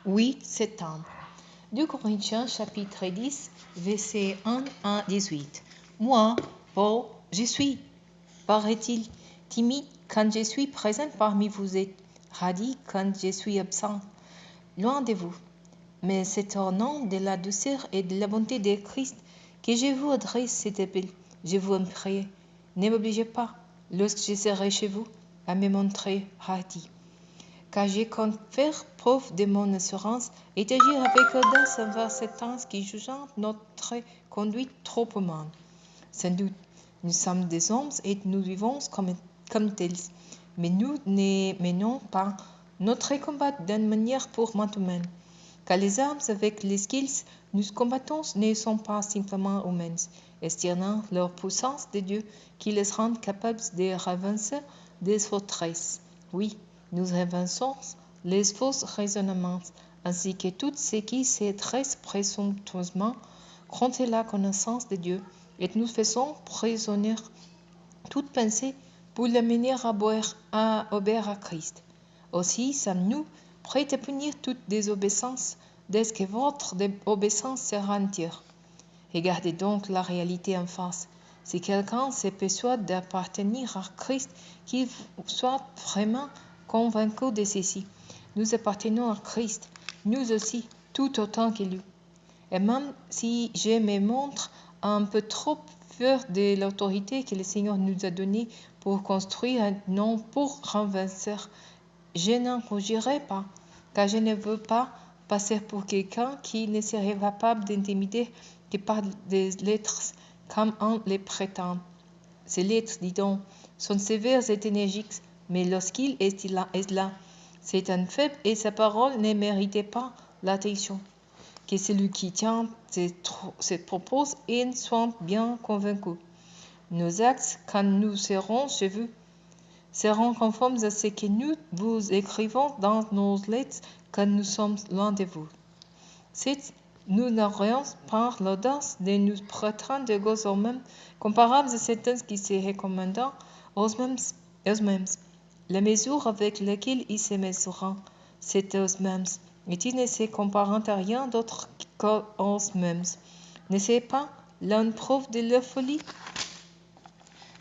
8 septembre. 2 Corinthiens chapitre 10, versets 1 à 18. Moi, Paul, je suis, paraît-il, timide quand je suis présent parmi vous et radis quand je suis absent, loin de vous. Mais c'est au nom de la douceur et de la bonté de Christ que je vous adresse cet appel. Je vous en prie, ne m'obligez pas, lorsque je serai chez vous, à me montrer radis. Car je compte faire preuve de mon assurance et agir avec audace envers cet ange qui jugeant notre conduite trop humaine. Sans doute, nous sommes des hommes et nous vivons comme tels, mais nous ne menons pas notre combat d'une manière purement humaine. Car les armes avec lesquelles nous combattons ne sont pas simplement humaines, estimant leur puissance de Dieu qui les rend capables de ravancer des forteresses. Oui, nous ravançons les fausses raisonnements, ainsi que tout ce qui se dresse présomptueusement contre la connaissance de Dieu, et nous faisons prisonnier toute pensée pour la mener à obéir à Christ. Aussi sommes-nous prêts à punir toute désobéissance dès que votre obéissance sera entière. Regardez donc la réalité en face. Si quelqu'un se persuade d'appartenir à Christ, qu'il soit vraiment convaincu de ceci. Nous appartenons à Christ, nous aussi, tout autant que lui. Et même si je me montre un peu trop fier de l'autorité que le Seigneur nous a donnée pour construire, non pour renverser, je n'en rougirai pas, car je ne veux pas passer pour quelqu'un qui ne serait capable d'intimider que par des lettres comme on les prétend. Ces lettres, dis donc, sont sévères et énergiques, mais lorsqu'il est là, c'est un faible et sa parole ne méritait pas l'attention. Que celui qui tient ses propos en soit bien convaincu. Nos actes, quand nous serons chez vous, seront conformes à ce que nous vous écrivons dans nos lettres quand nous sommes loin de vous. Certes, nous n'aurions pas l'audace de nous prétendre des gosses eux-mêmes comparables à certains qui se recommandent eux-mêmes. La mesure avec laquelle ils se mesurent, c'est eux-mêmes, et ils ne se comparent à rien d'autre qu'eux-mêmes. N'est-ce pas l'une preuve de leur folie?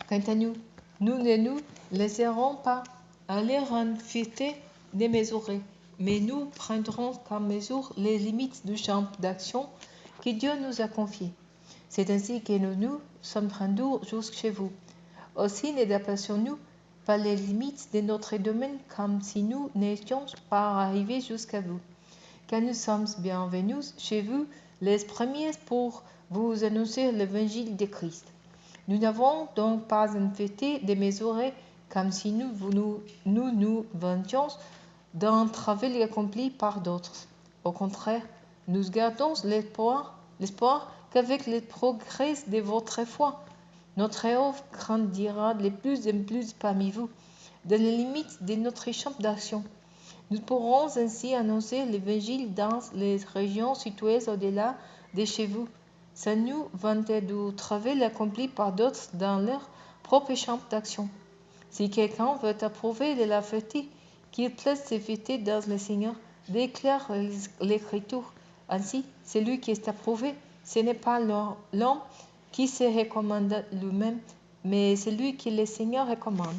Quant à nous, nous ne nous laisserons pas aller en fierté démesurée, mais nous prendrons comme mesure les limites du champ d'action que Dieu nous a confié. C'est ainsi que nous sommes rendus jusqu'à vous. Aussi ne dépassons-nous pas les limites de notre domaine comme si nous n'étions pas arrivés jusqu'à vous. Car nous sommes bienvenus chez vous les premiers pour vous annoncer l'évangile de Christ. Nous n'avons donc pas une fierté démesurée comme si nous vantions d'un travail accompli par d'autres. Au contraire, nous gardons l'espoir qu'avec le progrès de votre foi, notre œuvre grandira de plus en plus parmi vous, dans les limites de notre champ d'action. Nous pourrons ainsi annoncer l'évangile dans les régions situées au-delà de chez vous, sans nous vanter du travail accompli par d'autres dans leur propre champ d'action. Si quelqu'un veut approuver de la fierté, qu'il place ses fiertés dans le Seigneur, déclare l'Écriture. Ainsi, celui qui est approuvé, ce n'est pas l'homme qui se recommande lui-même, mais celui que le Seigneur recommande.